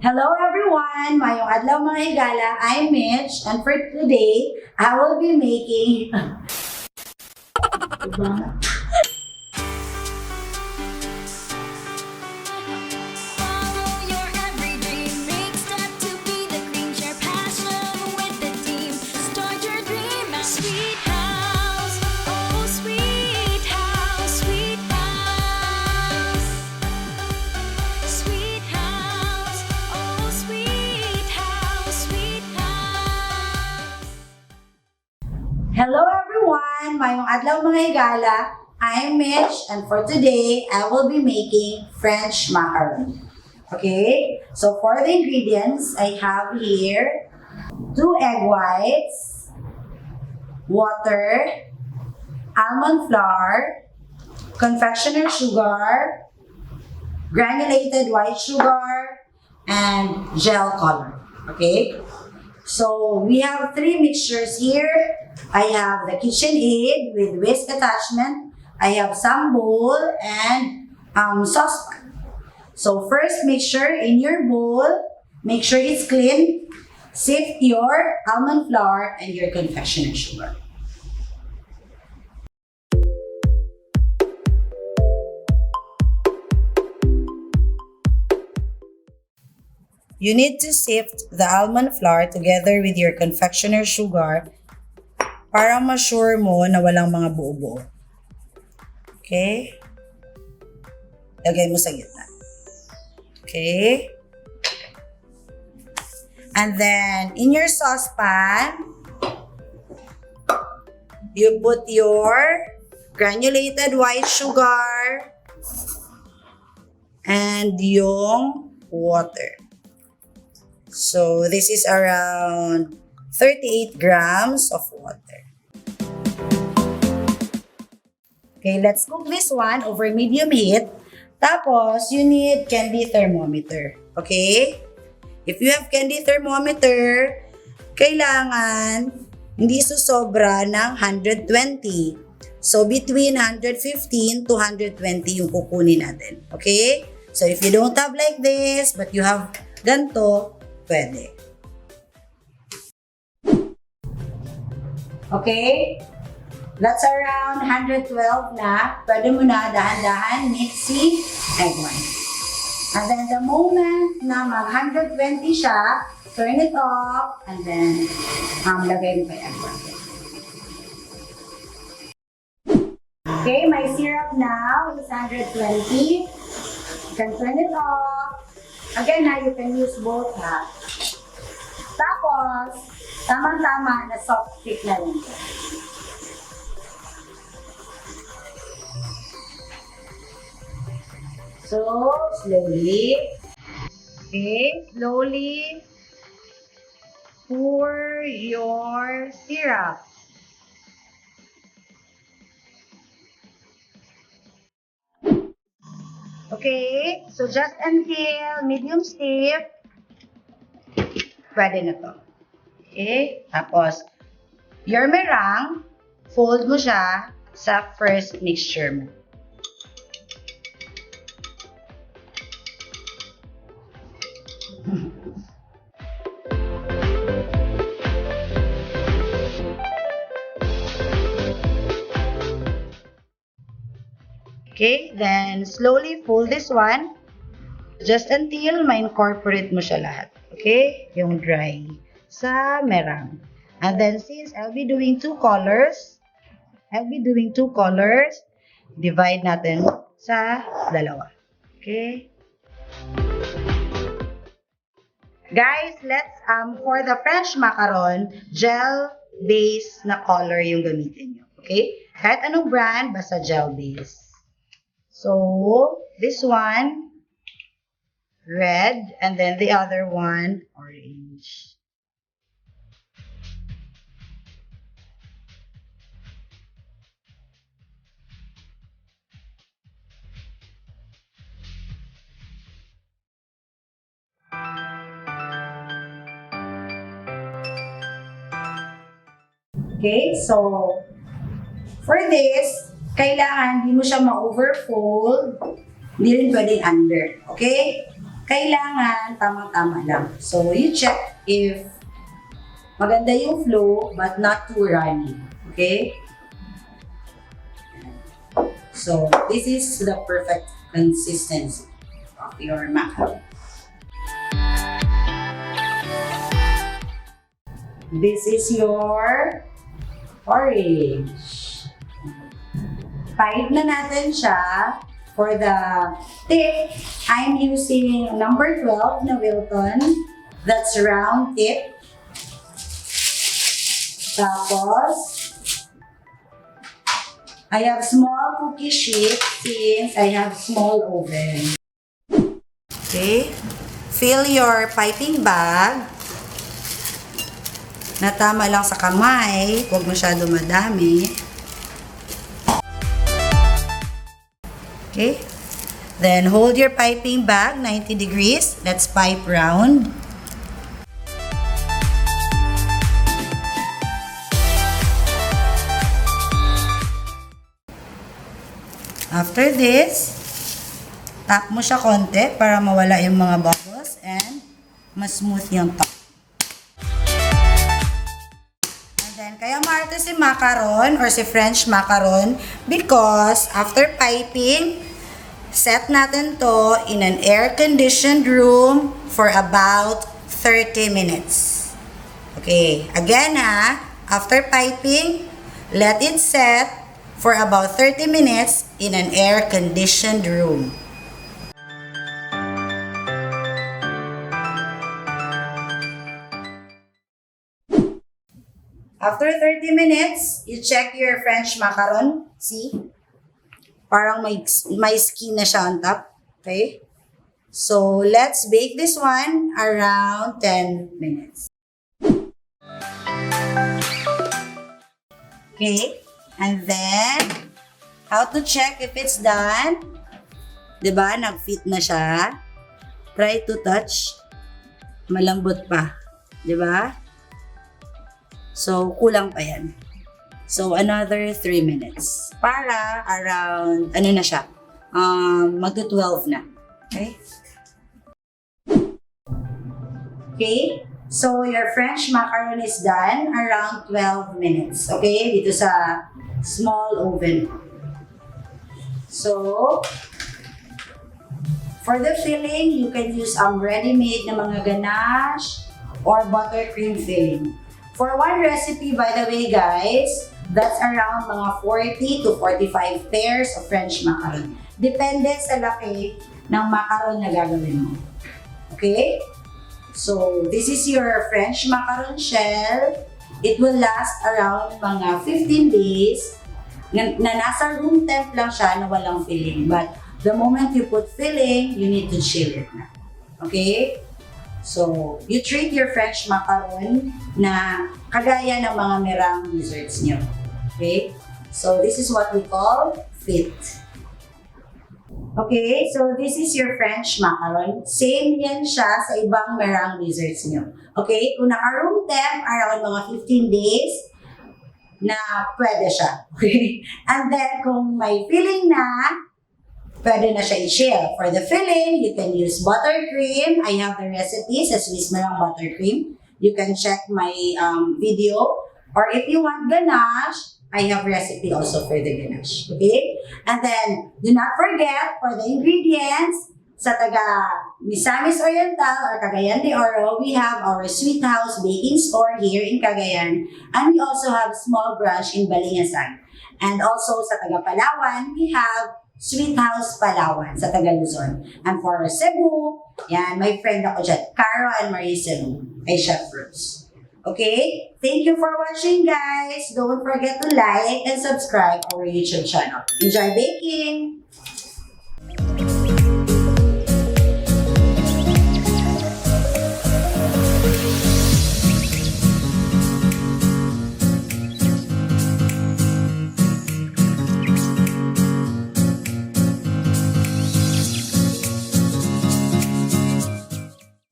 Hello everyone! Mayong adlaw mga higala, I'm Mitch and for today, I will be making... Follow your every dream. Make step to be the queen. Share passion with the team. Start your dream at Sweet House. Oh, Sweet House, Sweet House. Sweet House. Oh, Sweet House, Sweet House. Hello everyone! Mayong adlaw mga higala, I'm Mitch and for today, I will be making French macaron. Okay? So for the ingredients, I have here 2 egg whites, water, almond flour, confectioner sugar, granulated white sugar, and gel color. Okay? So we have 3 mixtures here. I have the KitchenAid with whisk attachment. I have some bowl and saucepan. So first mixture in your bowl, make sure it's clean. Sift your almond flour and your confectioner sugar. You need to sift the almond flour together with your confectioner sugar para ma-sure mo na walang mga buo-buo. Okay? Lagay mo sa gitna. Okay? And then, in your saucepan, you put your granulated white sugar and yung water. So, this is around 38 grams of water. Okay, let's cook this one over medium heat. Tapos, you need candy thermometer. Okay? If you have candy thermometer, kailangan hindi susobra ng 120. So, between 115 to 120 yung kukunin natin. Okay? So, if you don't have like this, but you have ganito, pwede. Okay? That's around 112 na. Pwede mo na dahan-dahan mix si egg white. And then the moment na mag 120 siya, turn it off and then lagay mo kay egg white. Okay, my syrup now is 120. You can turn it off. Again, you can use both ha. Tapos, tamang-tama na soft stick na rin. So, slowly. Okay, slowly pour your syrup. Okay, so just until medium stiff, pwede na to. Okay, tapos, your meringue, fold mo siya sa first mixture mo. Okay, then slowly fold this one just until ma-incorporate mo siya lahat. Okay, yung dry sa meringue. And then since I'll be doing 2 colors, divide natin sa dalawa. Okay? Guys, let's, for the French macaron, gel base na color yung gamitin nyo. Okay? Kahit anong brand, basta gel base. So, this one, red, and then the other one, orange. Okay, so for this, kailangan hindi mo siya ma-overfold, hindi rin pwedeng under. Okay? kailangan tamang-tama lang. So, you check if maganda yung flow but not too runny. Okay? So, this is the perfect consistency of your macaron. This is your porridge. Pipe na natin siya. For the tip, I'm using number 12 na Wilton. That's round tip. Tapos, I have small cookie sheet since I have small oven. Okay. Fill your piping bag na tama lang sa kamay. Huwag masyado madami. Okay. Then hold your piping bag 90 degrees. Let's pipe round. After this, tap mo siya konti para mawala yung mga bubbles and mas smooth yung top. And then, kaya maarte si macaron or si French macaron because after piping, set natin to in an air-conditioned room for about 30 minutes. Okay, again after piping, let it set for about 30 minutes in an air-conditioned room. After 30 minutes, you check your French macaron. See? Parang may skin na siya on top. Okay? So, let's bake this one around 10 minutes. Okay? And then, how to check if it's done? Diba? Nag-fit na siya. Try to touch. Malambot pa. Diba? So, kulang pa yan. So, another 3 minutes. Para around, ano na siya? Magto-12 na. Okay? Okay? So, your French macaron is done around 12 minutes. Okay? Dito sa small oven. So, for the filling, you can use ready-made na mga ganache or buttercream filling. For one recipe, by the way, guys, that's around mga 40 to 45 pairs of French macaron. Depende sa laki ng macaron na gagawin mo. Okay? So, this is your French macaron shell. It will last around mga 15 days na nasa room temp lang siya na walang filling. But the moment you put filling, you need to chill it na. Okay? So, you treat your French macaron na kagaya ng mga merang desserts nyo. Okay? So, this is what we call fit. Okay? So, this is your French macaron. Same yan siya sa ibang merang desserts nyo. Okay? Kung naka-room temp, around mga 15 days, na pwede siya. Okay? And then, kung may filling na, pwede na siya i-chill. For the filling, you can use buttercream. I have the recipe sa Swiss Merang buttercream. You can check my video. Or if you want ganache, I have recipe also for the ganache. Okay? And then, do not forget, for the ingredients, sa taga Misamis Oriental or Cagayan de Oro, we have our Sweet House baking store here in Cagayan. And we also have small branch in Balingasan. And also sa taga Palawan, we have Sweet House Palawan sa taga Luzon. And for Cebu, yan, my friend ako dyan, Caro and Marie Cebu, kay Chef Rose. Okay? Thank you for watching, guys. Don't forget to like and subscribe our YouTube channel. Enjoy baking!